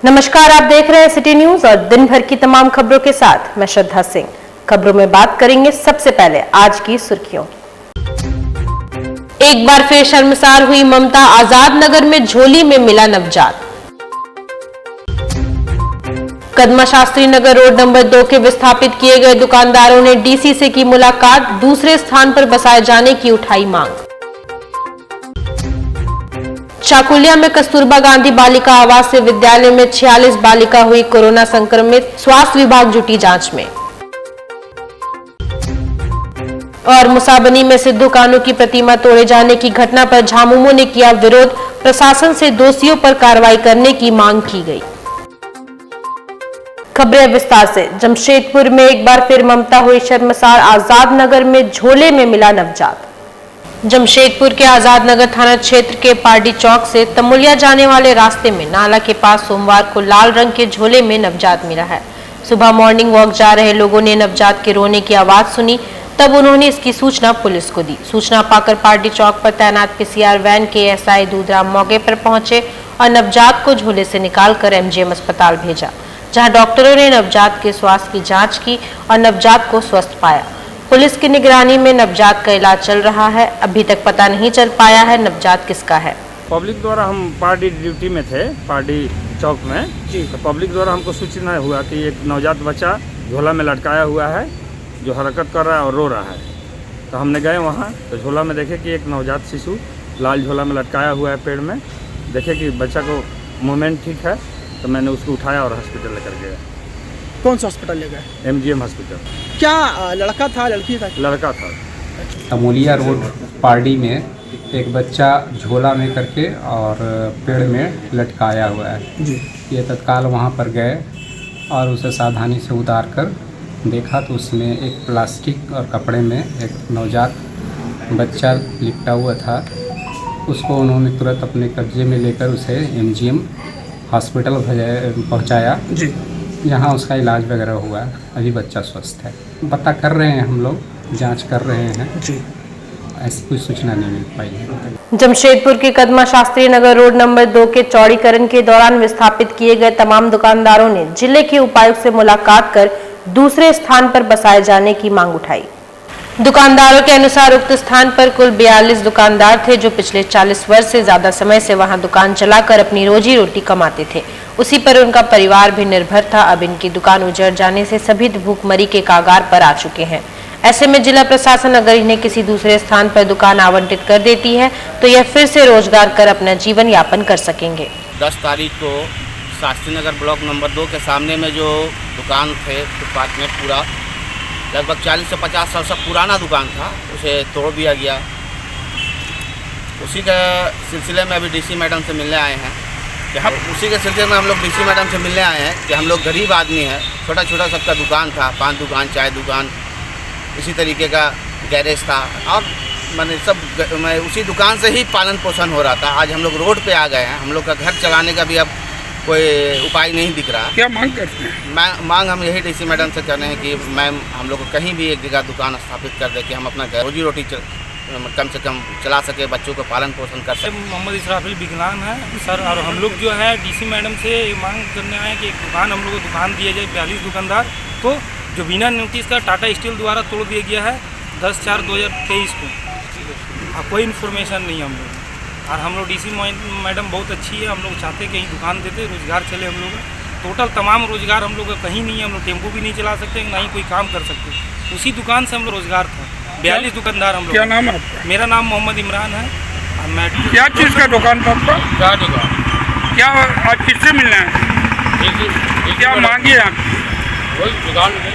नमस्कार, आप देख रहे हैं सिटी न्यूज और दिन भर की तमाम खबरों के साथ मैं श्रद्धा सिंह। खबरों में बात करेंगे सबसे पहले आज की सुर्खियों। एक बार फिर शर्मसार हुई ममता, आजाद नगर में झोली में मिला नवजात। कदमा शास्त्री नगर रोड नंबर 2 के विस्थापित किए गए दुकानदारों ने डीसी से की मुलाकात, दूसरे स्थान पर बसाए जाने की उठाई मांग। चाकुलिया में कस्तूरबा गांधी बालिका आवास से विद्यालय में 46 बालिका हुई कोरोना संक्रमित, स्वास्थ्य विभाग जुटी जांच में। और मुसाबनी में सिद्धू कान्हू की प्रतिमा तोड़े जाने की घटना पर झामुमो ने किया विरोध, प्रशासन से दोषियों पर कार्रवाई करने की मांग की गई। खबरें विस्तार से। जमशेदपुर में एक बार फिर ममता हुई शर्मसार, आजाद नगर में झोले में मिला नवजात। जमशेदपुर के आजाद नगर थाना क्षेत्र के पार्डी चौक से तमुलिया जाने वाले रास्ते में नाला के पास सोमवार को लाल रंग के झोले में नवजात मिला है। सुबह मॉर्निंग वॉक जा रहे लोगों ने नवजात के रोने की आवाज सुनी, तब उन्होंने इसकी सूचना पुलिस को दी। सूचना पाकर पार्डी चौक पर तैनात पीसीआर वैन के एसआई दूधराम मौके पर पहुंचे और नवजात को झोले से निकालकर एमजीएम अस्पताल भेजा, जहां डॉक्टरों ने नवजात के स्वास्थ्य की जांच की और नवजात को स्वस्थ पाया। पुलिस की निगरानी में नवजात का इलाज चल रहा है। अभी तक पता नहीं चल पाया है नवजात किसका है। पब्लिक द्वारा हम पार्टी ड्यूटी में थे, पार्टी चौक में जी, तो पब्लिक द्वारा हमको सूचना हुआ कि एक नवजात बच्चा झोला में लटकाया हुआ है, जो हरकत कर रहा है और रो रहा है। तो हमने गए वहाँ, तो झोला में देखे कि एक नवजात शिशु लाल झोला में लटकाया हुआ है पेड़ में। देखे कि बच्चा को मूवमेंट ठीक है, तो मैंने उसको उठाया और हॉस्पिटल लेकर गया। कौन सा हॉस्पिटल ले गए? MGM hospital. क्या लड़का था लड़की था? लड़का था। तमुलिया रोड पार्डी में एक बच्चा झोला में करके और पेड़ में लटकाया हुआ है जी। ये तत्काल वहाँ पर गए और उसे सावधानी से उतार कर देखा तो उसमें एक प्लास्टिक और कपड़े में एक नवजात बच्चा लिपटा हुआ था। उसको उन्होंने तुरंत अपने कब्जे में लेकर उसे एमजीएम हॉस्पिटल पहुँचाया जी। यहाँ उसका इलाज वगैरह हुआ। अभी बच्चा स्वस्थ है। पता कर रहे हैं, हम लोग जांच कर रहे हैं जी। ऐसी कोई सूचना नहीं मिल पाई है। जमशेदपुर के कदमा शास्त्री नगर रोड नंबर 2 के चौड़ीकरण के दौरान विस्थापित किए गए तमाम दुकानदारों ने जिले के उपायुक्त से मुलाकात कर दूसरे स्थान पर बसाए जाने की मांग उठाई। दुकानदारों के अनुसार उक्त स्थान पर कुल 42 दुकानदार थे, जो पिछले 40 वर्ष से ज्यादा समय से वहां दुकान चलाकर अपनी रोजी रोटी कमाते थे। उसी पर उनका परिवार भी निर्भर था। अब इनकी दुकान उजड़ जाने से सभी भूखमरी के कागार पर आ चुके हैं। ऐसे में जिला प्रशासन अगर इन्हें किसी दूसरे स्थान पर दुकान आवंटित कर देती है तो यह फिर से रोजगार कर अपना जीवन यापन कर सकेंगे। 10 तारीख को शास्त्री नगर ब्लॉक नंबर 2 के सामने में जो दुकान थे फुटपाथ में, पूरा लगभग 40 से 50 साल से पुराना दुकान था, उसे तोड़ दिया गया। उसी के सिलसिले में अभी डीसी मैडम से मिलने आए हैं कि उसी के सिलसिले में हम लोग डीसी मैडम से मिलने आए हैं कि हम लोग गरीब आदमी हैं। छोटा छोटा सबका दुकान था, पान दुकान, चाय दुकान, इसी तरीके का गैरेज था और मैंने सब मैं उसी दुकान से ही पालन पोषण हो रहा था। आज हम लोग रोड पे आ गए हैं। हम लोग का घर चलाने का भी अब कोई उपाय नहीं दिख रहा। क्या मांग करते हैं? मांग हम यही डीसी मैडम से कर रहे हैं कि मैम हम लोग को कहीं भी एक जगह दुकान स्थापित कर दे कि हम अपना रोजी रोटी कम से कम चला सके, बच्चों को पालन पोषण कर सके। मोहम्मद इसराफिल विकलांग है सर, और हम लोग जो है डीसी मैडम से मांग करने आए कि एक दुकान हम लोग को दुकान दिया जाए 42 दुकानदार को, जो बिना नोटिस का टाटा स्टील द्वारा तोड़ दिया गया है 10/4/2023 को। कोई इन्फॉर्मेशन नहीं हम लोग। और हम लोग डीसी मैडम बहुत अच्छी है। हम लोग चाहते हैं कहीं दुकान देते, रोजगार चले हम लोग। टोटल तमाम रोजगार हम लोग का कहीं नहीं है। हम लोग टेम्पो भी नहीं चला सकते, ना ही कोई काम कर सकते। उसी दुकान से हम लोग रोजगार था। 42 दुकानदार हम लोग। क्या नाम है आपका? मेरा नाम मोहम्मद इमरान है। मैं क्या चीज़ का दुकान था आपका? चाय दुकान। क्या आज किससे मिलना है? क्या मांगी है आप? वही दुकान में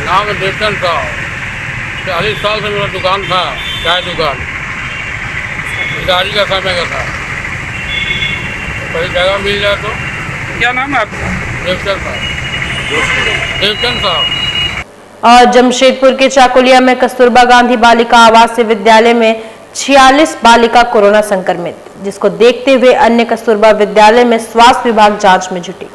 नाम है देवचंद साहब। 40 साल से मेरा दुकान था, चाय दुकान, गाड़ी का समय का था। कोई जगह मिल जाए तो। क्या नाम है आपका? देवचंद साहब। देवचंद साहब। और जमशेदपुर के चाकुलिया में कस्तूरबा गांधी बालिका आवास से विद्यालय में 46 बालिका कोरोना संक्रमित, जिसको देखते हुए अन्य कस्तूरबा विद्यालय में स्वास्थ्य विभाग जांच में जुटी।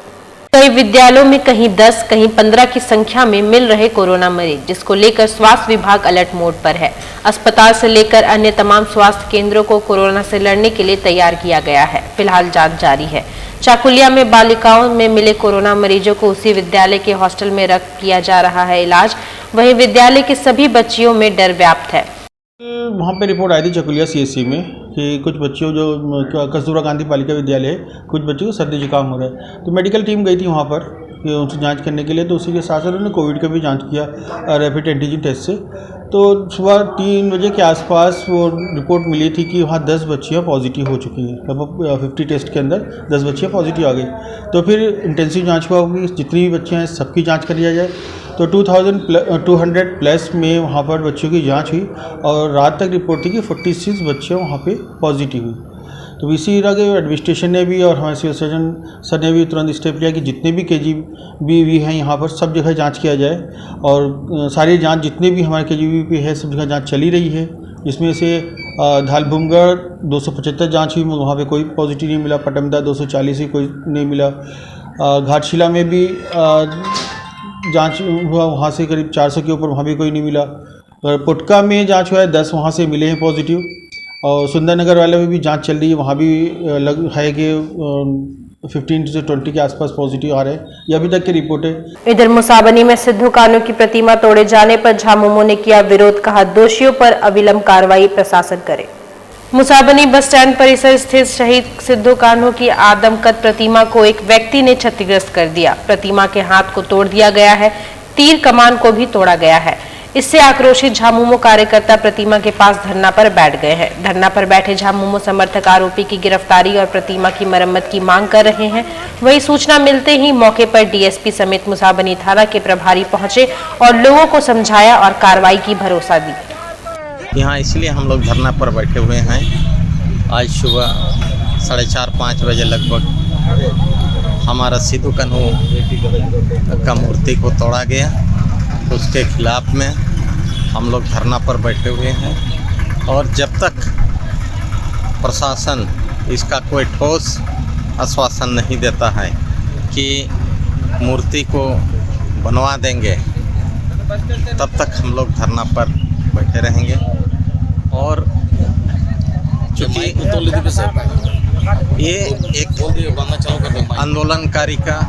कई विद्यालयों में कहीं 10, कहीं 15 की संख्या में मिल रहे कोरोना मरीज, जिसको लेकर स्वास्थ्य विभाग अलर्ट मोड पर है। अस्पताल से लेकर अन्य तमाम स्वास्थ्य केंद्रों को कोरोना से लड़ने के लिए तैयार किया गया है। फिलहाल जांच जारी है। चाकुलिया में बालिकाओं में मिले कोरोना मरीजों को उसी विद्यालय के हॉस्टल में रख किया जा रहा है इलाज। वहीं विद्यालय के सभी बच्चियों में डर व्याप्त है। वहाँ पे रिपोर्ट आई थी चकुलिया सीएससी में कि कुछ बच्चियों जो कस्तूरबा गांधी बालिका विद्यालय है, कुछ बच्चों को सर्दी जुकाम हो रहा है। तो मेडिकल टीम गई थी वहाँ पर कि उनसे जांच करने के लिए। तो उसी के साथ साथ उन्होंने कोविड का भी जांच किया रैपिड एंटीजन टेस्ट से। तो सुबह 3 बजे के आसपास वो रिपोर्ट मिली थी कि वहाँ 10 बच्चियाँ पॉजिटिव हो चुकी हैं। लगभग 50 टेस्ट के अंदर 10 बच्चियाँ पॉजिटिव आ गई। तो फिर इंटेंसिव जाँच हुआ होगी, जितनी भी बच्चियाँ हैं सबकी जाँच कर लिया जाए। तो 200 प्लस में वहाँ पर बच्चों की जांच हुई और रात तक रिपोर्ट थी कि 46 बच्चियाँ वहाँ पे पॉजिटिव हुई। तो इसी तरह के एडमिनिस्ट्रेशन ने भी और हमारे सिविल सर्जन सर ने भी तुरंत स्टेप लिया कि जितने भी KGB हैं यहाँ पर सब जगह जांच किया जाए। और सारी जांच जितने भी हमारे KGB है सब जगह जांच चली रही है। जिसमें से धालभूमगढ़ 275 जाँच हुई, वहाँ पर कोई पॉजिटिव नहीं मिला। पटमदा 240 ही कोई नहीं मिला। घाटशिला में भी जांच हुआ, वहाँ से करीब 400 के ऊपर, वहाँ भी कोई नहीं मिला। और पुटका में जांच हुआ है, 10 वहाँ से मिले हैं पॉजिटिव। और सुंदरनगर वाले में भी जांच चल रही है, वहाँ भी लग है कि 15 से 20 के आसपास पॉजिटिव आ रहे हैं। ये अभी तक की रिपोर्ट है। इधर मुसाबनी में सिद्धू कान्हू की प्रतिमा तोड़े जाने पर झामुमो ने किया विरोध, कहा दोषियों पर अविलंब कार्रवाई प्रशासन करे। मुसाबनी बस स्टैंड परिसर स्थित शहीद सिद्धू कान्हू की आदमकद प्रतिमा को एक व्यक्ति ने क्षतिग्रस्त कर दिया। प्रतिमा के हाथ को तोड़ दिया गया है, तीर कमान को भी तोड़ा गया है। इससे आक्रोशित झामुमो कार्यकर्ता प्रतिमा के पास धरना पर बैठ गए हैं। धरना पर बैठे झामुमो समर्थक आरोपी की गिरफ्तारी और प्रतिमा की मरम्मत की मांग कर रहे हैं। वही सूचना मिलते ही मौके पर डीएसपी समेत मुसाबनी थाना के प्रभारी पहुंचे और लोगों को समझाया और कार्रवाई की भरोसा दी। यहाँ इसलिए हम लोग धरना पर बैठे हुए हैं। आज सुबह 4:30-5 बजे लगभग हमारा सिद्धू कान्हू का मूर्ति को तोड़ा गया, उसके खिलाफ में हम लोग धरना पर बैठे हुए हैं। और जब तक प्रशासन इसका कोई ठोस आश्वासन नहीं देता है कि मूर्ति को बनवा देंगे, तब तक हम लोग धरना पर बैठे रहेंगे। और चूँकि ये एक आंदोलनकारी का,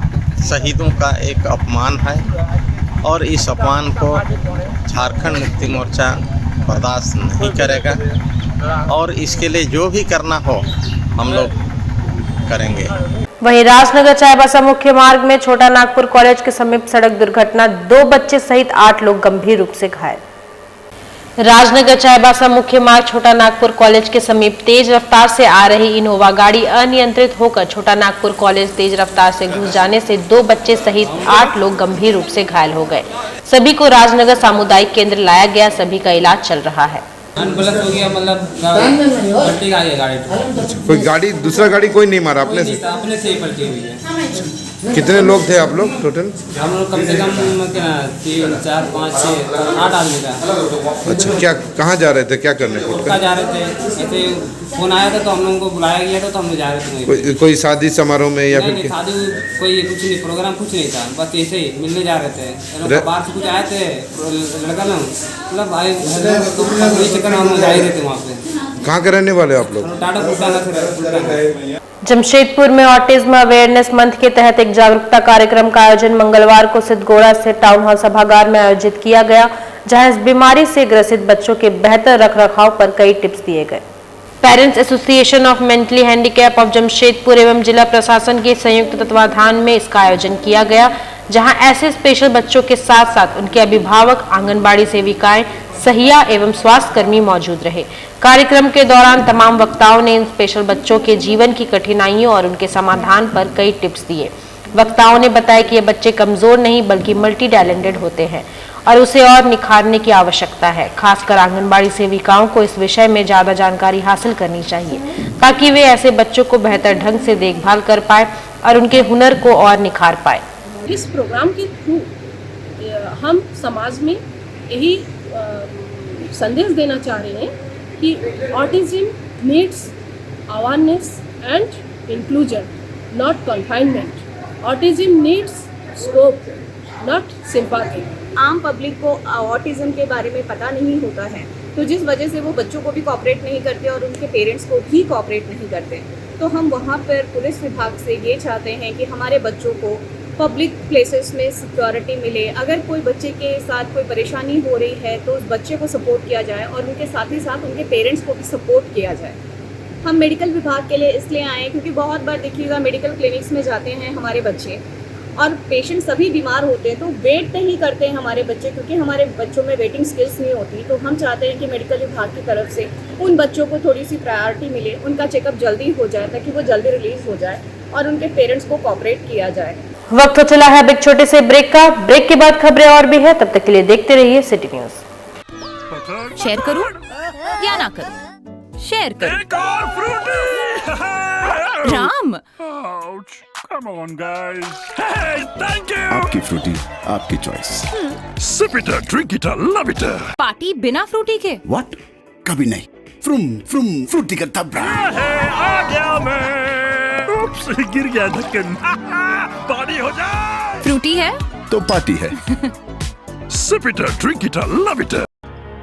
शहीदों का एक अपमान है और इस अपमान को झारखंड मुक्ति मोर्चा बर्दाश्त नहीं करेगा और इसके लिए जो भी करना हो हम लोग करेंगे। वहीं राजनगर चाईबासा मुख्य मार्ग में छोटा नागपुर कॉलेज के समीप सड़क दुर्घटना, 2 बच्चे सहित 8 लोग गंभीर रूप से घायल। राजनगर चाईबासा मुख्य मार्ग छोटा नागपुर कॉलेज के समीप तेज रफ्तार से आ रही इनोवा गाड़ी अनियंत्रित होकर छोटा नागपुर कॉलेज तेज रफ्तार से घुस जाने से 2 बच्चे सहित 8 लोग गंभीर रूप से घायल हो गए। सभी को राजनगर सामुदायिक केंद्र लाया गया, सभी का इलाज चल रहा है। अनबलत हो गया, मतलब पलटी गई है गाड़ी। कोई गाड़ी, दूसरा गाड़ी कोई नहीं मारा आपने से? अपने से ही पलटी हुई है। कितने लोग थे आप लोग टोटल? हम लोग कम से कम 3, 4, 5, 6, 8 आदमी था। अच्छा, क्या कहाँ जा रहे थे, क्या करने? जा रहे थे, ऐसे फोन आया था तो हम लोगों को बुलाया गया था तो हम लोग जा रहे थे। कोई शादी समारोह में या फिर शादी कोई कुछ नहीं, प्रोग्राम कुछ नहीं था, बस ऐसे ही मिलने जा रहे थे। बाहर से कुछ आए थे लड़का ना, मतलब आए चक्कर हम जा ही रहे थे। वहाँ पे कहाँ के रहने वाले आप लोग? टाटा। जमशेदपुर में ऑटिज्म अवेयरनेस मंथ के तहत एक जागरूकता कार्यक्रम का आयोजन मंगलवार को सिद्धगोड़ा से टाउन हॉल सभागार में आयोजित किया गया, जहां इस बीमारी से ग्रसित बच्चों के बेहतर रखरखाव पर कई टिप्स दिए गए। Parents association of mentally handicap of Jamshedpur एवं जिला प्रशासन के संयुक्त तत्वाधान में इसका आयोजन किया गया, जहां ऐसे स्पेशल बच्चों के साथ साथ उनके अभिभावक, आंगनबाड़ी सेविकाएं, सहिया एवं स्वास्थ्य कर्मी मौजूद रहे। कार्यक्रम के दौरान तमाम वक्ताओं ने इन स्पेशल बच्चों के जीवन की कठिनाइयों और उनके समाधान पर कई टिप्स दिए। वक्ताओं ने बताया कि ये बच्चे कमजोर नहीं बल्कि मल्टी टैलेंटेड होते हैं और उसे और निखारने की आवश्यकता है। खासकर आंगनबाड़ी सेविकाओं को इस विषय में ज्यादा जानकारी हासिल करनी चाहिए ताकि वे ऐसे बच्चों को बेहतर ढंग से देखभाल कर पाए और उनके हुनर को और निखार पाए। इस प्रोग्राम के थ्रू हम समाज में यही संदेश देना चाह रहे हैं कि autism needs awareness and inclusion, not confinement. Autism needs scope, not sympathy. आम पब्लिक को ऑटिज्म के बारे में पता नहीं होता है, तो जिस वजह से वो बच्चों को भी कोऑपरेट नहीं करते और उनके पेरेंट्स को भी कोऑपरेट नहीं करते। तो हम वहाँ पर पुलिस विभाग से ये चाहते हैं कि हमारे बच्चों को पब्लिक प्लेसेस में सिक्योरिटी मिले। अगर कोई बच्चे के साथ कोई परेशानी हो रही है तो उस बच्चे को सपोर्ट किया जाए और उनके साथ ही साथ उनके पेरेंट्स को भी सपोर्ट किया जाए। हम मेडिकल विभाग के लिए इसलिए आए हैं क्योंकि बहुत बार देखिएगा मेडिकल क्लिनिक्स में जाते हैं हमारे बच्चे और पेशेंट सभी बीमार होते हैं तो वेट नहीं करते हैं हमारे बच्चे, क्योंकि हमारे बच्चों में वेटिंग स्किल्स नहीं होती। तो हम चाहते हैं कि मेडिकल विभाग की तरफ से उन बच्चों को थोड़ी सी प्रायोरिटी मिले, उनका चेकअप जल्दी हो जाए ताकि वो जल्दी रिलीज हो जाए और उनके पेरेंट्स को कोऑपरेट किया जाए। वक्त हो चला है अब एक छोटे से ब्रेक का। ब्रेक के बाद खबरें और भी है, तब तक के लिए देखते रहिए सिटी न्यूज। शेयर करूं या ना करूं? शेयर करूं। Ram Come on, guys. Hey, thank you. आपकी फ्रूटी, आपकी choice. Sip it, drink it, love it. Party बिना फ्रूटी के? What? कभी नहीं। फ्रूम फ्रूटी का तबरा। आ गया मैं। उप्स, गिर गया ढक्कन। पार्टी हो जाए। फ्रूटी है तो पार्टी है। Sip it, drink it, love it.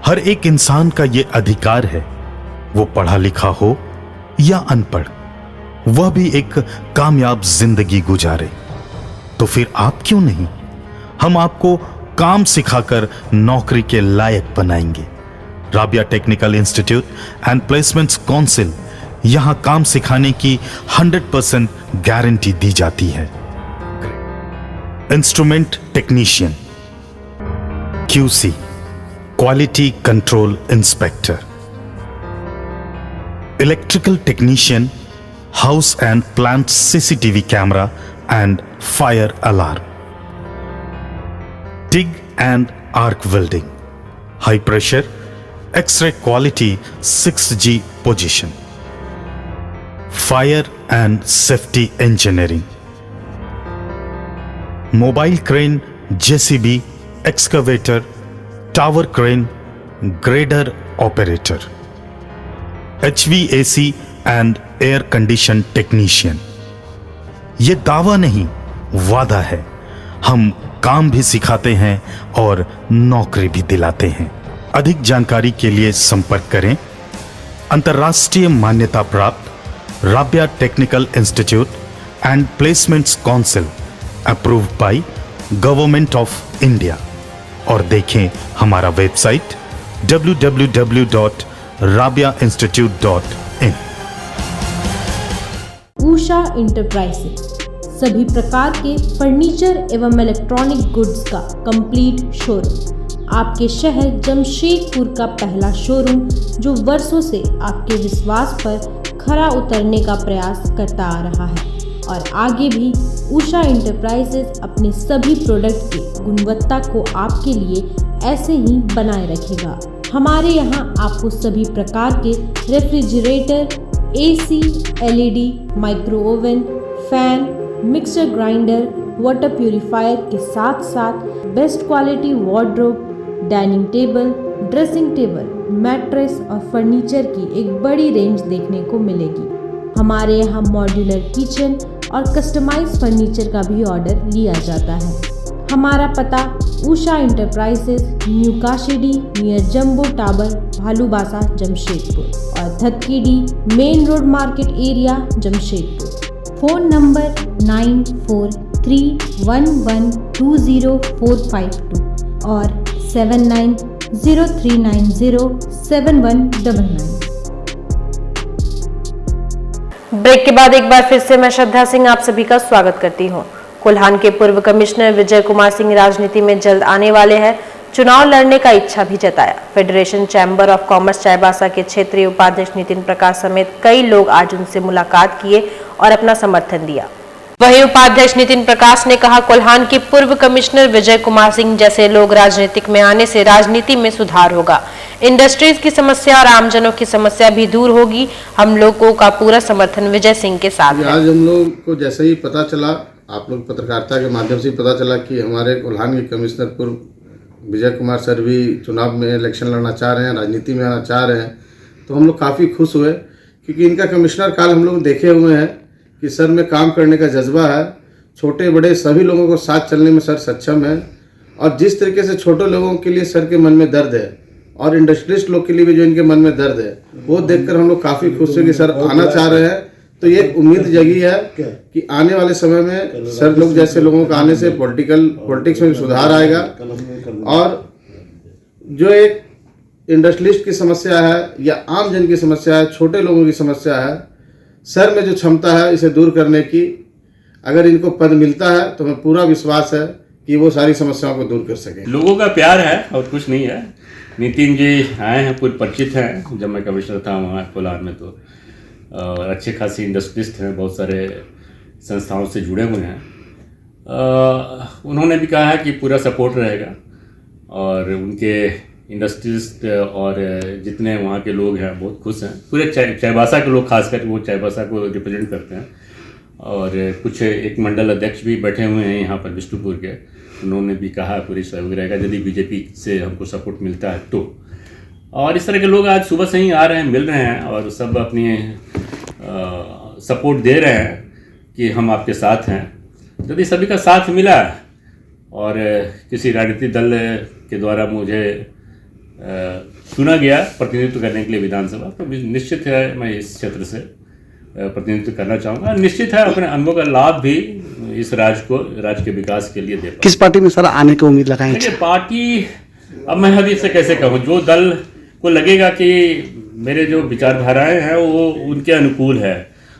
हर एक इंसान का ये अधिकार है, वो पढ़ा लिखा हो या अनपढ़, वह भी एक कामयाब जिंदगी गुजारे। तो फिर आप क्यों नहीं? हम आपको काम सिखाकर नौकरी के लायक बनाएंगे। Rabia technical institute and placements council, यहां काम सिखाने की 100% गारंटी दी जाती है। Instrument technician, QC quality control inspector, electrical technician, house and plant CCTV camera and fire alarm, TIG and arc welding, high pressure, X-ray quality 6G position, fire and safety engineering, mobile crane, JCB, excavator, tower crane, grader operator, HVAC and air condition technician. ये दावा नहीं, वादा है। हम काम भी सिखाते हैं और नौकरी भी दिलाते हैं। अधिक जानकारी के लिए संपर्क करें अंतर्राष्ट्रीय मान्यता प्राप्त Rabia technical institute and placements council, approved by government of India, और देखें हमारा वेबसाइट www.rabiainstitute.in। उषा इंटरप्राइजेज सभी प्रकार के फर्नीचर एवं इलेक्ट्रॉनिक गुड्स का कंप्लीट शोरूम, आपके शहर जमशेदपुर का पहला शोरूम जो वर्षों से आपके विश्वास पर खरा उतरने का प्रयास करता आ रहा है और आगे भी उषा इंटरप्राइजेज अपने सभी प्रोडक्ट की गुणवत्ता को आपके लिए ऐसे ही बनाए रखेगा। हमारे यहाँ आपको सभी प्रकार के refrigerator, AC, LED, micro oven, fan, mixer grinder, water purifier के साथ साथ best quality wardrobe, dining table, dressing table, mattress और फर्नीचर की एक बड़ी रेंज देखने को मिलेगी। हमारे यहाँ मॉड्यूलर किचन और कस्टमाइज फर्नीचर का भी ऑर्डर लिया जाता है। हमारा पता Usha enterprises, new Kashidih near Jumbo Tower, Bhalubasa, Jamshedpur और Dhatkidih main road market area, Jamshedpur. Phone number 9431120452 और 7903907199। ब्रेक के बाद एक बार फिर से मैं श्रद्धा सिंह आप सभी का स्वागत करती हूं। कोल्हान के पूर्व कमिश्नर विजय कुमार सिंह राजनीति में जल्द आने वाले हैं, चुनाव लड़ने का इच्छा भी जताया। Federation chamber of commerce Chaibasa के क्षेत्रीय उपाध्यक्ष नितिन प्रकाश समेत कई लोग आज उनसे मुलाकात किए और अपना समर्थन दिया। वहीं उपाध्यक्ष नितिन प्रकाश ने कहा, कोल्हान के पूर्व कमिश्नर विजय कुमार सिंह जैसे लोग राजनीतिक में आने से राजनीति में सुधार होगा, इंडस्ट्रीज की समस्या और आमजनों की समस्या भी दूर होगी। हम लोगों का पूरा समर्थन विजय सिंह के साथ है। आज हम लोग को जैसे ही पता चला, आप लोग पत्रकारिता के माध्यम से पता चला कि हमारे कोल्हान के कमिश्नर पूर्व विजय कुमार सर भी चुनाव में इलेक्शन लड़ना चाह रहे हैं, राजनीति में आना चाह रहे हैं, तो हम लोग काफ़ी खुश हुए क्योंकि इनका कमिश्नर काल हम लोग देखे हुए हैं कि सर में काम करने का जज्बा है छोटे बड़े सभी लोगों को साथ चलने में सर सक्षम है। और जिस तरीके से छोटे लोगों के लिए सर के मन में दर्द है और इंडस्ट्रियलिस्ट लोग के लिए भी जो इनके मन में दर्द है, वो देखकर हम लोग काफ़ी खुश हैं कि सर आना चाह रहे हैं। तो ये उम्मीद जगी है कि आने वाले समय में सर लोग जैसे लोगों का आने से पॉलिटिक्स में सुधार आएगा। और जो एक इंडस्ट्रियलिस्ट की समस्या है या आम जन की समस्या है, छोटे लोगों की समस्या है, सर में जो क्षमता है इसे दूर करने की, अगर इनको पद मिलता है तो हमें पूरा विश्वास है कि वो सारी समस्याओं को दूर कर सकें। लोगों का प्यार है और कुछ नहीं है। नितिन जी आए हैं, पूरे परिचित हैं, जब मैं कमिश्नर था वहाँ कोलार में, तो और अच्छे खासी इंडस्ट्रिस्ट हैं, बहुत सारे संस्थाओं से जुड़े हुए हैं। उन्होंने भी कहा है कि पूरा सपोर्ट रहेगा और उनके इंडस्ट्रिस्ट और जितने वहाँ के लोग हैं बहुत खुश हैं। पूरे चाईबासा के लोग, खासकर वो चाईबासा को रिप्रेजेंट करते हैं। और कुछ एक मंडल अध्यक्ष भी बैठे हुए हैं यहाँ पर बिष्टुपुर के, उन्होंने भी कहा पूरी सहयोग रहेगा यदि बीजेपी से हमको सपोर्ट मिलता है तो। और इस तरह के लोग आज सुबह से ही आ रहे हैं, मिल रहे हैं और सब अपनी सपोर्ट दे रहे हैं कि हम आपके साथ हैं। यदि सभी का साथ मिला और किसी राजनीतिक दल के द्वारा मुझे चुना गया प्रतिनिधित्व करने के लिए विधानसभा, तो निश्चित है मैं इस क्षेत्र से प्रतिनिधित्व करना चाहूँगा। निश्चित है अपने अनुभव का लाभ भी इस राज्य के विकास के लिए दे पाऊँ। किस पार्टी में सर आने की उम्मीद लगाएंगे? देखिए पार्टी, अब मैं अभी से कैसे कहूँ, जो दल को लगेगा कि मेरे जो विचारधाराएं हैं वो उनके अनुकूल है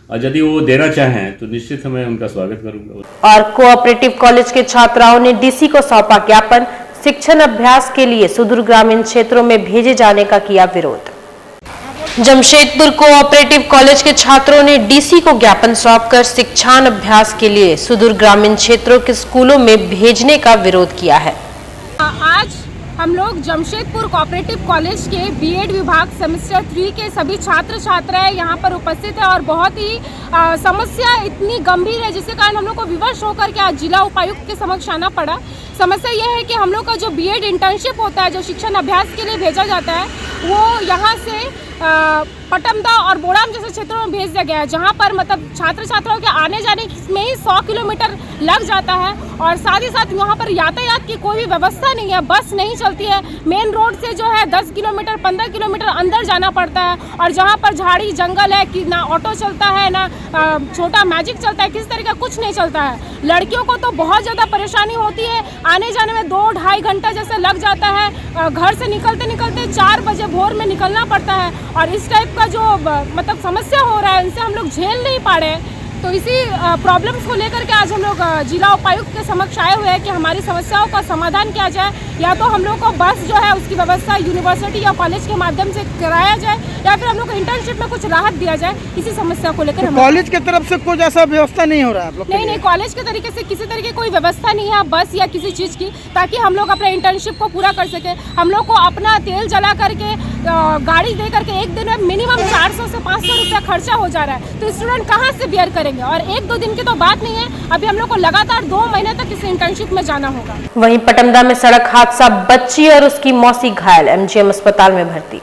और यदि वो देना चाहें तो निश्चित मैं उनका स्वागत करूँगा। और कोऑपरेटिव कॉलेज के छात्राओं ने डीसी को सौंपा ज्ञापन, शिक्षण अभ्यास के लिए सुदूर ग्रामीण क्षेत्रों में भेजे जाने का किया विरोध। जमशेदपुर कोऑपरेटिव कॉलेज के छात्रों ने डीसी को ज्ञापन सौंपकर शिक्षान अभ्यास के लिए सुदूर ग्रामीण क्षेत्रों के स्कूलों में भेजने का विरोध किया है। आज हम लोग जमशेदपुर कोऑपरेटिव कॉलेज के बीएड विभाग सेमेस्टर 3 के सभी छात्र छात्राएं यहाँ पर उपस्थित है और बहुत ही समस्या इतनी गंभीर है जिसके कारण हम लोग को विवश होकर के आज जिला उपायुक्त के समक्ष आना पड़ा। समस्या यह है कि हम लोग का जो बीएड इंटर्नशिप होता है, जो शिक्षण अभ्यास के लिए भेजा जाता है, वो यहाँ से पटमदा और बोड़ाम जैसे क्षेत्रों में भेज दिया गया है, जहाँ पर मतलब छात्र छात्राओं के आने जाने में ही 100 किलोमीटर लग जाता है और साथ ही साथ यहाँ पर यातायात की कोई भी व्यवस्था नहीं है, बस नहीं चलती है। मेन रोड से जो है 10 किलोमीटर 15 किलोमीटर अंदर जाना पड़ता है और जहाँ पर झाड़ी जंगल है कि ना ऑटो चलता है ना छोटा मैजिक चलता है, किसी तरह का कुछ नहीं चलता है। लड़कियों को तो बहुत ज़्यादा परेशानी होती है, आने जाने में 2-2.5 घंटा जैसे लग जाता है। घर से निकलते निकलते 4 बजे भोर में निकलना पड़ता है और इस टाइप का जो मतलब समस्या हो रहा है, इनसे हम लोग झेल नहीं पा रहे हैं। तो इसी प्रॉब्लम्स को लेकर के आज हम लोग जिला उपायुक्त के समक्ष आए हुए हैं कि हमारी समस्याओं का समाधान किया जाए, या तो हम लोग को बस जो है उसकी व्यवस्था यूनिवर्सिटी या कॉलेज के माध्यम से कराया जाए या फिर हम लोग को इंटर्नशिप में कुछ राहत दिया जाए। इसी समस्या को लेकर हम कॉलेज की तरफ से कुछ ऐसा व्यवस्था नहीं हो रहा है आप लोग? नहीं, कॉलेज के तरीके से किसी तरीके कोई व्यवस्था नहीं है बस या किसी चीज़ की, ताकि हम लोग अपने इंटर्नशिप को पूरा कर सके। हम लोग को अपना तेल जला करके गाड़ी दे करके एक दिन में मिनिमम 400 से 500 रुपया खर्चा हो जा रहा है, तो स्टूडेंट कहाँ से बियर करेंगे? और 1-2 दिन की तो बात नहीं है, अभी हम लोग को लगातार 2 महीने तक इस इंटर्नशिप में जाना होगा। वहीं पटमदा में सड़क हादसा, बच्ची और उसकी मौसी घायल, एमजीएम अस्पताल में भर्ती।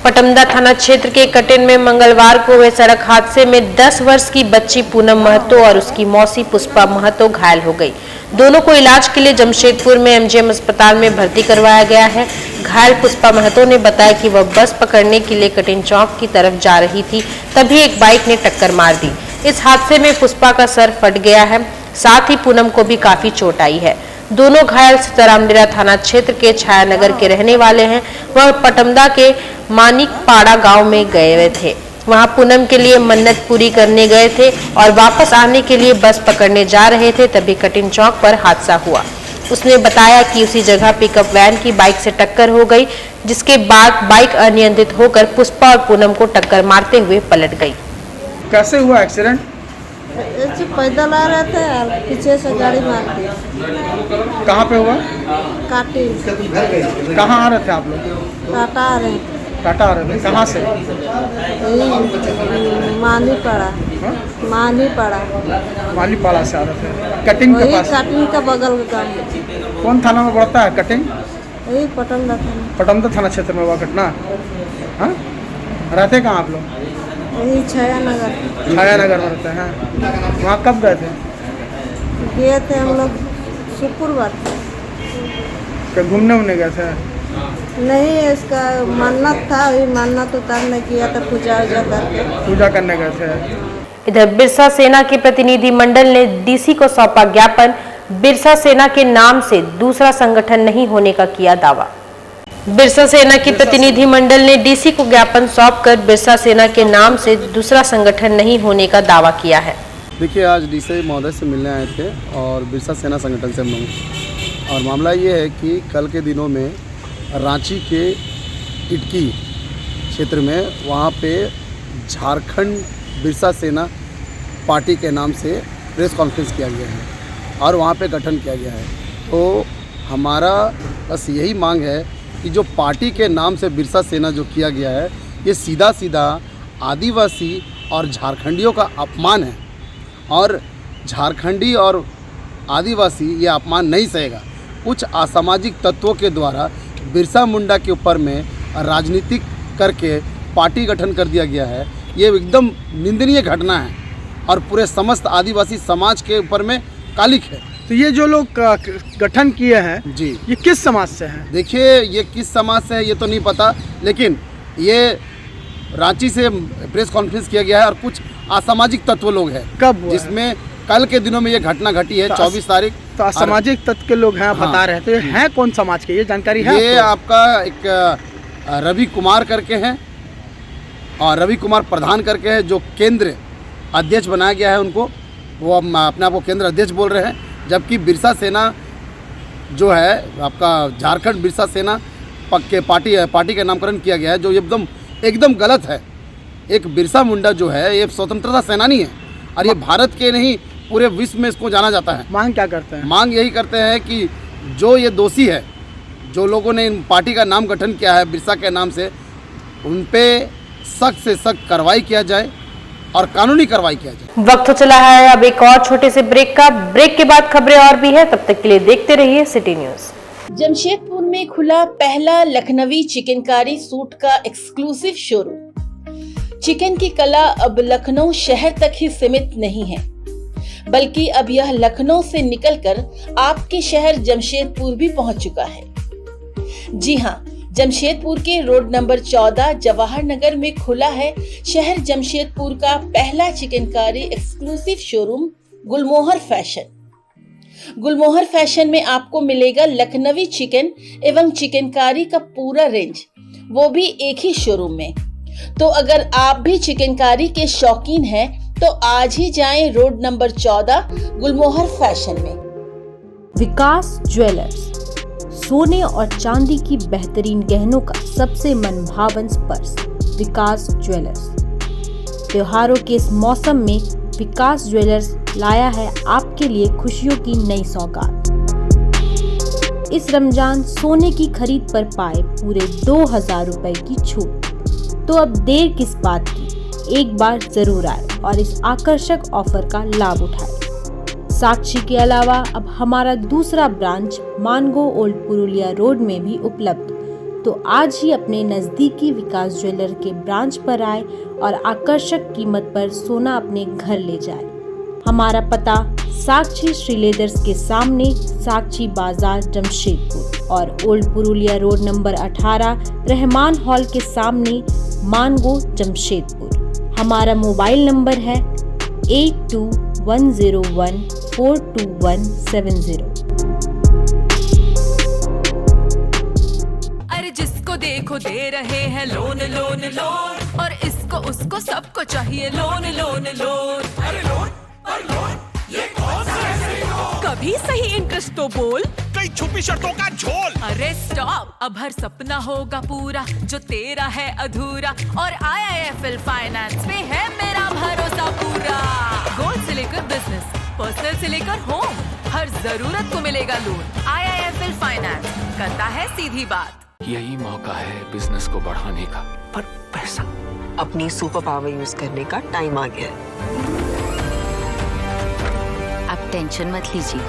पटमदा थाना क्षेत्र के कटेन में मंगलवार को हुए सड़क हादसे में 10 वर्ष की बच्ची पूनम महतो और उसकी मौसी पुष्पा महतो घायल हो गई। दोनों को इलाज के लिए जमशेदपुर में एमजीएम अस्पताल में भर्ती करवाया गया है। घायल पुष्पा महतो ने बताया कि वह बस पकड़ने के लिए कटेन चौक की तरफ जा रही थी, तभी एक बाइक ने टक्कर मार दी। इस हादसे में पुष्पा का सर फट गया है, साथ ही पूनम को भी काफी चोट आई है। दोनों घायल सीतारामडीरा थाना क्षेत्र के छायानगर के रहने वाले हैं। वह पटमदा के मानिकपाड़ा गांव में गए हुए थे, वहां पूनम के लिए मन्नत पूरी करने गए थे और वापस आने के लिए बस पकड़ने जा रहे थे, तभी कटिन चौक पर हादसा हुआ। उसने बताया कि उसी जगह पिकअप वैन की बाइक से टक्कर हो गई, जिसके बाद बाइक अनियंत्रित होकर पुष्पा और पूनम को टक्कर मारते हुए पलट गई। कैसे हुआ एक्सीडेंट? पैदल आ रहे थे और पीछे से गाड़ी मार दी। कहाँ पे हुआ? काटी। कहाँ आ रहे थे आप लोग? टाटा आ रहे। टाटा आ रहे थे, कहाँ से? मालीपाड़ा। मालीपाड़ा। मालीपाड़ा से आ रहे थे, कटिंग के पास? कटिंग का बगल का गाँव। कौन थाना में पड़ता है कटिंग? यही पटमदा थाना। पटमदा थाना क्षेत्र में हुआ घटना। हाँ, रहते कहाँ आप लोग? यही छायानगर। छायानगर में रहते हैं। वहाँ कब गए थे? गए थे हम लोग शुक्रवार को। क्या घूमने उमने गए थे? नहीं, इसका मन्नत था, अभी मन्नत उतारने किया था, पूजा वूजा करके पूजा करने गए थे। इधर बिरसा सेना के प्रतिनिधि मंडल ने डीसी को सौंपा ज्ञापन, बिरसा सेना के नाम से दूसरा संगठन नहीं होने का किया दावा। बिरसा सेना के प्रतिनिधि मंडल ने डीसी को ज्ञापन सौंपकर बिरसा सेना के नाम से दूसरा संगठन नहीं होने का दावा किया है। देखिए, आज डीसी महोदय से मिलने आए थे और बिरसा सेना संगठन से हम लोग, और मामला ये है कि कल के दिनों में रांची के इटकी क्षेत्र में वहाँ पे झारखंड बिरसा सेना पार्टी के नाम से प्रेस कॉन्फ्रेंस किया गया है और वहाँ पे गठन किया गया है। तो हमारा बस यही मांग है कि जो पार्टी के नाम से बिरसा सेना जो किया गया है, ये सीधा सीधा आदिवासी और झारखंडियों का अपमान है और झारखंडी और आदिवासी ये अपमान नहीं सहेगा। कुछ असामाजिक तत्वों के द्वारा बिरसा मुंडा के ऊपर में राजनीतिक करके पार्टी गठन कर दिया गया है। ये एकदम निंदनीय घटना है और पूरे समस्त आदिवासी समाज के ऊपर में कालिक है। तो ये जो लोग गठन किए हैं जी, ये किस समाज से हैं? देखिए, ये किस समाज से है ये तो नहीं पता, लेकिन ये रांची से प्रेस कॉन्फ्रेंस किया गया है और कुछ असामाजिक तत्व लोग हैं। कब हुआ जिसमें कल के दिनों में ये घटना घटी है, 24 तारीख। तो असामाजिक तत्व के लोग हैं, आप बता रहे हैं, तो ये हैं कौन समाज के, ये जानकारी है? ये आपका एक रवि कुमार करके हैं और रवि कुमार प्रधान करके है, जो केंद्र अध्यक्ष बनाया गया है उनको, वो अपने आप को केंद्र अध्यक्ष बोल रहे हैं। जबकि बिरसा सेना जो है आपका झारखंड बिरसा सेना के पार्टी का नामकरण किया गया है, जो एकदम गलत है। एक बिरसा मुंडा जो है ये स्वतंत्रता सेनानी है और ये भारत के नहीं पूरे विश्व में इसको जाना जाता है। मांग क्या करते हैं? मांग यही करते हैं कि जो ये दोषी है, जो लोगों ने इन पार्टी का नाम गठन किया है बिरसा के नाम से, उन पे सख्त से सख्त कार्रवाई किया जाए और कानूनी कार्रवाई किया जाए। वक्त हो चला है अब एक और छोटे से ब्रेक का। ब्रेक के बाद खबरें और भी है, तब तक के लिए देखते रहिए सिटी न्यूज। जमशेदपुर में खुला पहला लखनवी चिकनकारी सूट का एक्सक्लूसिव शोरूम। चिकन की कला अब लखनऊ शहर तक ही सीमित नहीं है, बल्कि अब यह लखनऊ से निकलकर आपके शहर जमशेदपुर भी पहुंच चुका है। जी हाँ, जमशेदपुर के रोड नंबर 14 जवाहर नगर में खुला है शहर जमशेदपुर का पहला चिकनकारी एक्सक्लूसिव शोरूम गुलमोहर फैशन। गुलमोहर फैशन में आपको मिलेगा लखनवी चिकन एवं चिकनकारी का पूरा रेंज, वो भी एक ही शोरूम में। तो अगर आप भी चिकनकारी के शौकीन हैं तो आज ही जाएं रोड नंबर 14 गुलमोहर फैशन में। विकास ज्वेलर्स, सोने और चांदी की बेहतरीन गहनों का सबसे मनभावन स्पर्श। विकास ज्वेलर्स त्योहारों के इस मौसम में विकास ज्वेलर्स लाया है आपके लिए खुशियों की नई सौगात। इस रमजान सोने की खरीद पर पाए पूरे 2000 रुपए की छूट। तो अब देर किस बात की, एक बार जरूर आए और इस आकर्षक ऑफर का लाभ उठाए। साक्षी के अलावा अब हमारा दूसरा branch Mango old Purulia road में भी उपलब्ध। तो आज ही अपने नजदीकी विकास ज्वेलर के ब्रांच पर आए और आकर्षक कीमत पर सोना अपने घर ले जाए। हमारा पता साक्षी श्रीलेदर्स के सामने साक्षी बाजार जमशेदपुर और old Purulia road number 18 Rahman hall के सामने मानगो जमशेदपुर। हमारा मोबाइल नंबर है 8210142170। अरे जिसको देखो दे रहे हैं लोन लोन लोन, और इसको उसको सबको चाहिए लोन लोन लोन। अरे लोन ये कौन सा है लोन? कभी सही इंटरेस्ट तो बोल, कई छुपी शर्तों का झोल। अरे स्टॉप, अब हर सपना होगा पूरा जो तेरा है अधूरा, और IIFL फाइनेंस पे है मेरा भरोसा पूरा। गोल्ड से लेकर बिजनेस, पर्सनल से लेकर होम, हर जरूरत को मिलेगा लोन। IIFL फाइनेंस करता है सीधी बात। यही मौका है बिजनेस को बढ़ाने का, पर पैसा। अपनी सुपर पावर यूज करने का टाइम आ गया है। अब टेंशन मत लीजिए,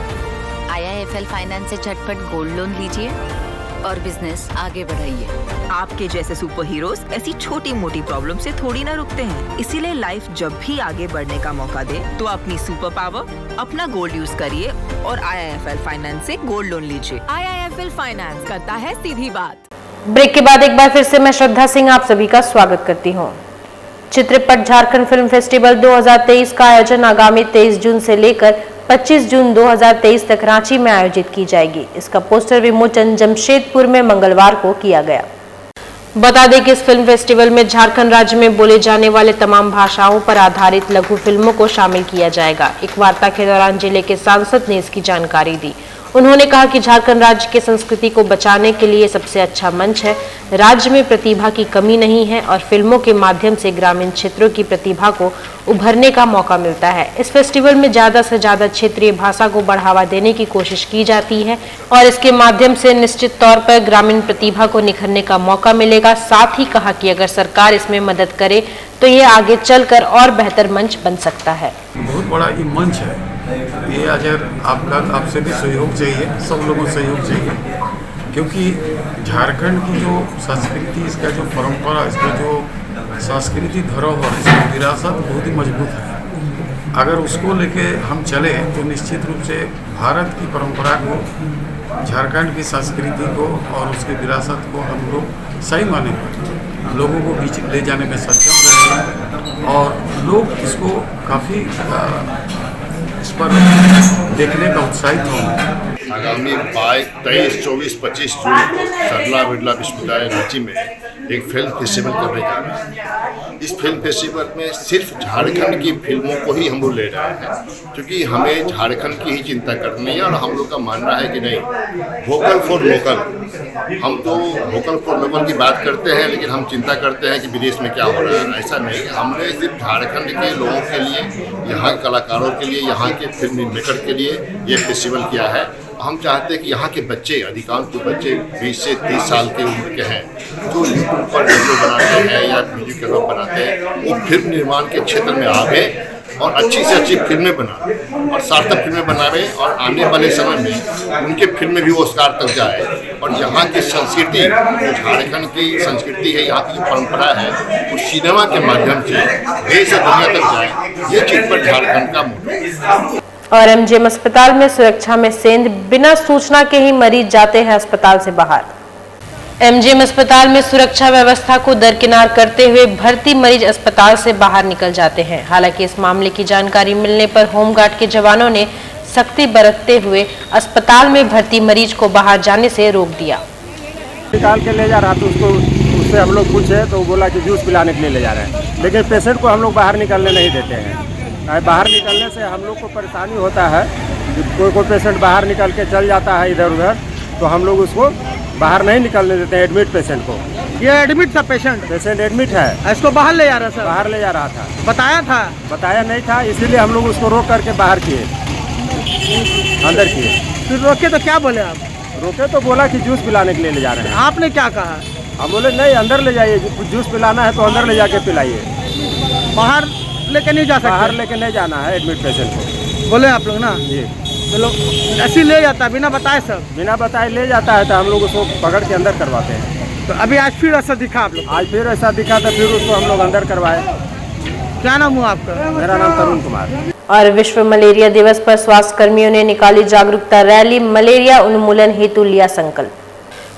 IIFL फाइनेंस से झटपट गोल्ड लोन लीजिए और बिजनेस आगे बढ़ाइए। आपके जैसे सुपर हीरोज ऐसी छोटी मोटी प्रॉब्लम से थोड़ी ना रुकते हैं, इसीलिए लाइफ जब भी आगे बढ़ने का मौका दे तो अपनी सुपर पावर, अपना गोल्ड यूज करिए और IIFL फाइनेंस से गोल्ड लोन लीजिए। IIFL फाइनेंस करता है सीधी बात। ब्रेक के बाद एक बार फिर से मैं श्रद्धा सिंह आप सभी का स्वागत करती हूँ। चित्रपट झारखंड फिल्म फेस्टिवल 2023 का आयोजन आगामी 23 जून से लेकर 25 जून 2023 तक रांची में आयोजित की जाएगी। इसका पोस्टर विमोचन जमशेदपुर में मंगलवार को किया गया। बता दें कि इस फिल्म फेस्टिवल में झारखंड राज्य में बोले जाने वाले तमाम भाषाओं पर आधारित लघु फिल्मों को शामिल किया जाएगा। एक वार्ता के दौरान जिले के सांसद ने इसकी जानकारी दी। उन्होंने कहा कि झारखंड राज्य की संस्कृति को बचाने के लिए सबसे अच्छा मंच है। राज्य में प्रतिभा की कमी नहीं है और फिल्मों के माध्यम से ग्रामीण क्षेत्रों की प्रतिभा को उभरने का मौका मिलता है। इस फेस्टिवल में ज्यादा से ज्यादा क्षेत्रीय भाषा को बढ़ावा देने की कोशिश की जाती है और इसके माध्यम से निश्चित तौर पर ग्रामीण प्रतिभा को निखरने का मौका मिलेगा। साथ ही कहा कि अगर सरकार इसमें मदद करे तो ये आगे चलकर और बेहतर मंच बन सकता है। बहुत बड़ा ये मंच है, ये अगर आपसे भी सहयोग चाहिए, सब लोगों को सहयोग चाहिए, क्योंकि झारखंड की जो संस्कृति, इसका जो परंपरा, इसका जो सांस्कृतिक धरोहर, इसकी विरासत बहुत ही मजबूत है। अगर उसको लेके हम चले तो निश्चित रूप से भारत की परंपरा को, झारखंड की संस्कृति को और उसकी विरासत को हम लोग सही माने पर लोगों को बीच ले जाने में सक्षम रहेंगे और लोग इसको काफ़ी इस पर देखने का उत्साहित होंगे। आगामी 23, 24, 25 जून को सरला बिरला विश्वविद्यालय रांची में एक फिल्म फेस्टिवल करने जा रहे हैं। इस फिल्म फेस्टिवल में सिर्फ झारखंड की फिल्मों को ही हम लोग ले रहे हैं, क्योंकि हमें झारखंड की ही चिंता करनी है और हम लोग का मानना है कि नहीं, वोकल फॉर लोकल। हम तो वोकल फॉर लोकल की बात करते हैं, लेकिन हम चिंता करते हैं कि विदेश में क्या हो रहा है। ऐसा नहीं, हमने सिर्फ झारखंड के लोगों के लिए, यहाँ कलाकारों के लिए, यहाँ के फिल्म मेकर के लिए ये फेस्टिवल किया है। हम चाहते हैं कि यहाँ के बच्चे, अधिकांश तो बच्चे 20 से 30 साल के उम्र के हैं, जो यूट्यूब पर वीडियो बनाते हैं या म्यूजिक एल्बम बनाते हैं, वो फिल्म निर्माण के क्षेत्र में आवे और अच्छी से अच्छी फिल्में बनावे और सार्थक फिल्में बनावे और आने वाले समय में उनके फिल्में भी ऑस्कार तक जाए और यहाँ की संस्कृति, जो झारखंड की संस्कृति है, यहाँ की परंपरा है, वो सिनेमा के माध्यम से देश और दुनिया तक जाए। ये चित्रपट झारखंड का मोटो है। और MGM अस्पताल में सुरक्षा में सेंध, बिना सूचना के ही मरीज जाते हैं अस्पताल से बाहर। MGM अस्पताल में सुरक्षा व्यवस्था को दरकिनार करते हुए भर्ती मरीज अस्पताल से बाहर निकल जाते हैं। हालांकि इस मामले की जानकारी मिलने पर होमगार्ड के जवानों ने सख्ती बरतते हुए अस्पताल में भर्ती मरीज को बाहर जाने से रोक दिया। निकाल के ले जा रहा था उससे हम लोग पूछे तो बोला कि जूस पिलाने के लिए ले जा रहे हैं, लेकिन पेशेंट को हम लोग बाहर निकलने नहीं देते हैं। बाहर निकलने से हम लोग को परेशानी होता है। कोई पेशेंट बाहर निकल के चल जाता है इधर उधर, तो हम लोग उसको बाहर नहीं निकलने देते हैं। एडमिट पेशेंट को, ये एडमिट था पेशेंट एडमिट है, इसको बाहर ले जा रहा सर? बाहर ले जा रहा था। बताया नहीं था, इसीलिए हम लोग उसको रोक करके बाहर किए, अंदर किए। फिर रोके तो क्या बोले आप? रोके तो बोला कि जूस पिलाने के लिए ले जा रहे हैं। आपने क्या कहा? हम बोले नहीं, अंदर ले जाइए, जूस पिलाना है तो अंदर ले जाके पिलाइए, बाहर लेके नहीं जा सकते। बाहर लेके नहीं जाना है एडमिट पेशेंट को, बोले आप लोग ना जी। चलो ऐसे ले जाता है बिना बताए, सब बिना बताए ले जाता है तो हम लोग उसको पकड़ के अंदर करवाते हैं। तो अभी आज फिर ऐसा दिखा आप लोग? आज फिर ऐसा दिखा तो फिर उसको हम लोग अंदर करवाए। क्या नाम हुआ आपका? मेरा नाम तरुण कुमार। और विश्व मलेरिया दिवस पर स्वास्थ्य कर्मियों ने निकाली जागरूकता रैली, मलेरिया उन्मूलन हेतु लिया संकल्प।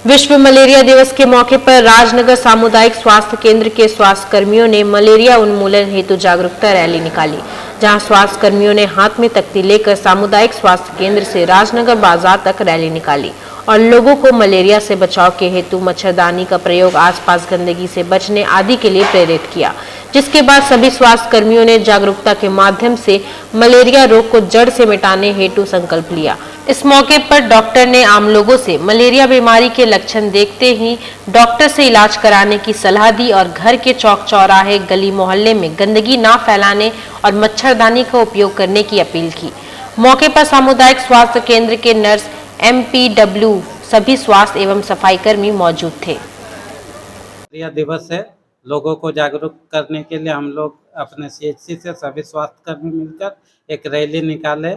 विश्व मलेरिया दिवस के मौके पर राजनगर सामुदायिक स्वास्थ्य केंद्र के स्वास्थ्य कर्मियों ने मलेरिया उन्मूलन हेतु जागरूकता रैली निकाली, जहां स्वास्थ्य कर्मियों ने हाथ में तख्ती लेकर सामुदायिक स्वास्थ्य केंद्र से राजनगर बाजार तक रैली निकाली और लोगों को मलेरिया से बचाव के हेतु मच्छरदानी का प्रयोग, आसपास गंदगी से बचने आदि के लिए प्रेरित किया। जिसके बाद सभी स्वास्थ्य कर्मियों ने जागरूकता के माध्यम से मलेरिया रोग को जड़ से मिटाने हेतु संकल्प लिया। इस मौके पर डॉक्टर ने आम लोगों से मलेरिया बीमारी के लक्षण देखते ही डॉक्टर से इलाज कराने की सलाह दी और घर के चौक चौराहे, गली मोहल्ले में गंदगी ना फैलाने और मच्छरदानी का उपयोग करने की अपील की। मौके पर सामुदायिक स्वास्थ्य केंद्र के नर्स, MPW, सभी स्वास्थ्य एवं सफाई कर्मी मौजूद थे। मलेरिया दिवस है, लोगों को जागरूक करने के लिए हम लोग अपने CHC से सभी स्वास्थ्य कर्मी मिलकर एक रैली निकाले।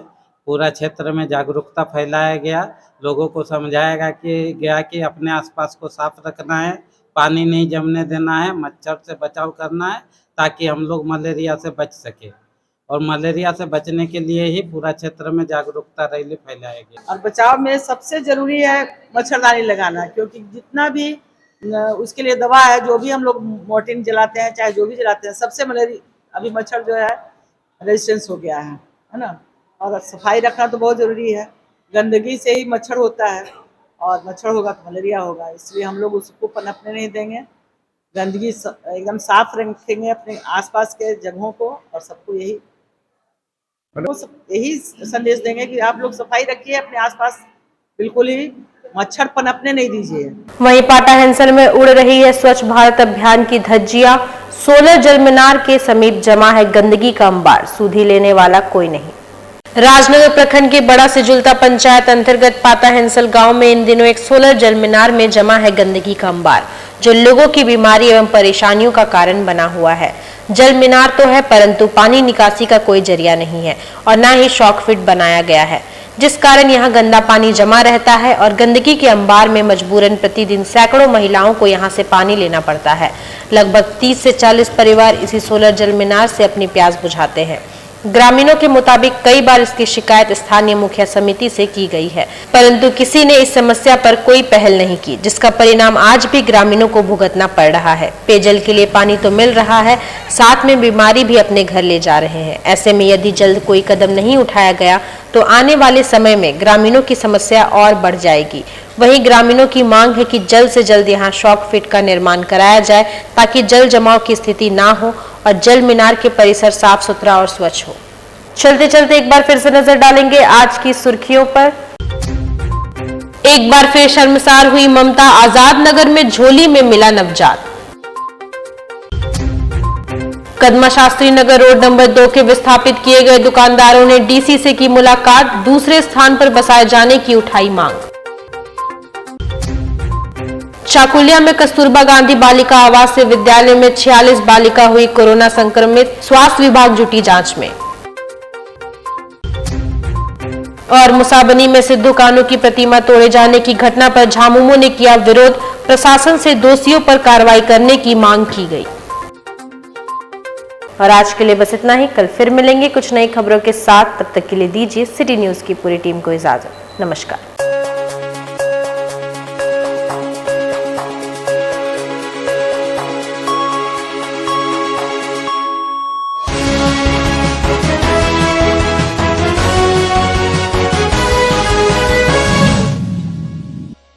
पूरा क्षेत्र में जागरूकता फैलाया गया, लोगों को समझाया गया कि अपने आसपास को साफ रखना है, पानी नहीं जमने देना है, मच्छर से बचाव करना है ताकि हम लोग मलेरिया से बच सके। और मलेरिया से बचने के लिए ही पूरा क्षेत्र में जागरूकता रैली फैलाया गया। और बचाव में सबसे जरूरी है मच्छरदानी लगाना, क्योंकि जितना भी उसके लिए दवा है, जो भी हम लोग मोर्टिन जलाते हैं चाहे जो भी जलाते हैं, सबसे मलेरिया अभी मच्छर जो है रेजिस्टेंस हो गया है ना। और सफाई रखना तो बहुत ज़रूरी है, गंदगी से ही मच्छर होता है और मच्छर होगा तो मलेरिया होगा, इसलिए हम लोग उसको पनपने नहीं देंगे। गंदगी एकदम साफ रखेंगे अपने आसपास के जगहों को, और सबको यही संदेश देंगे कि आप लोग सफाई रखिए अपने आसपास, बिल्कुल ही मच्छर पनपने नहीं दीजिए। वहीं पाटा हैंसल में उड़ रही है स्वच्छ भारत अभियान की धज्जियां, सोलर जल मीनार के समीप जमा है गंदगी का अंबार, सुधी लेने वाला कोई नहीं। राजनगर प्रखंड के बड़ा सिजुलता पंचायत अंतर्गत पाता हैंसल गांव में इन दिनों एक सोलर जल मीनार में जमा है गंदगी का अंबार, जो लोगों की बीमारी एवं परेशानियों का कारण बना हुआ है। जल मीनार तो है परंतु पानी निकासी का कोई जरिया नहीं है और न ही शॉक फिट बनाया गया है, जिस कारण यहाँ गंदा पानी जमा रहता है और गंदगी के अंबार में मजबूरन प्रतिदिन सैकड़ों महिलाओं को यहाँ से पानी लेना पड़ता है। लगभग 30 से 40 परिवार इसी सोलर जल मीनार से अपनी प्यास बुझाते हैं। ग्रामीणों के मुताबिक कई बार इसकी शिकायत स्थानीय मुखिया समिति से की गई है, परंतु किसी ने इस समस्या पर कोई पहल नहीं की, जिसका परिणाम आज भी ग्रामीणों को भुगतना पड़ रहा है। पेयजल के लिए पानी तो मिल रहा है, साथ में बीमारी भी अपने घर ले जा रहे हैं। ऐसे में यदि जल्द कोई कदम नहीं उठाया गया तो आने वाले समय में ग्रामीणों की समस्या और बढ़ जाएगी। वहीं ग्रामीणों की मांग है कि जल्द से जल्द यहाँ शॉक फिट का निर्माण कराया जाए ताकि जल जमाव की स्थिति ना हो और जल मीनार के परिसर साफ सुथरा और स्वच्छ हो। चलते चलते एक बार फिर से नजर डालेंगे आज की सुर्खियों पर। एक बार फिर शर्मसार हुई ममता, आजाद नगर में झोली में मिला नवजात। कदमा शास्त्री नगर रोड नंबर 2 के विस्थापित किए गए दुकानदारों ने डीसी से की मुलाकात, दूसरे स्थान पर बसाए जाने की उठाई मांग। चाकुलिया में कस्तूरबा गांधी बालिका आवास से विद्यालय में 46 बालिका हुई कोरोना संक्रमित, स्वास्थ्य विभाग जुटी जांच में। और मुसाबनी में सिद्धू कान्हू की प्रतिमा तोड़े जाने की घटना पर झामुमो ने किया विरोध, प्रशासन से दोषियों पर कार्रवाई करने की मांग की गई। और आज के लिए बस इतना ही, कल फिर मिलेंगे कुछ नई खबरों के साथ। तब तक के लिए दीजिए सिटी न्यूज की पूरी टीम को इजाजत। नमस्कार।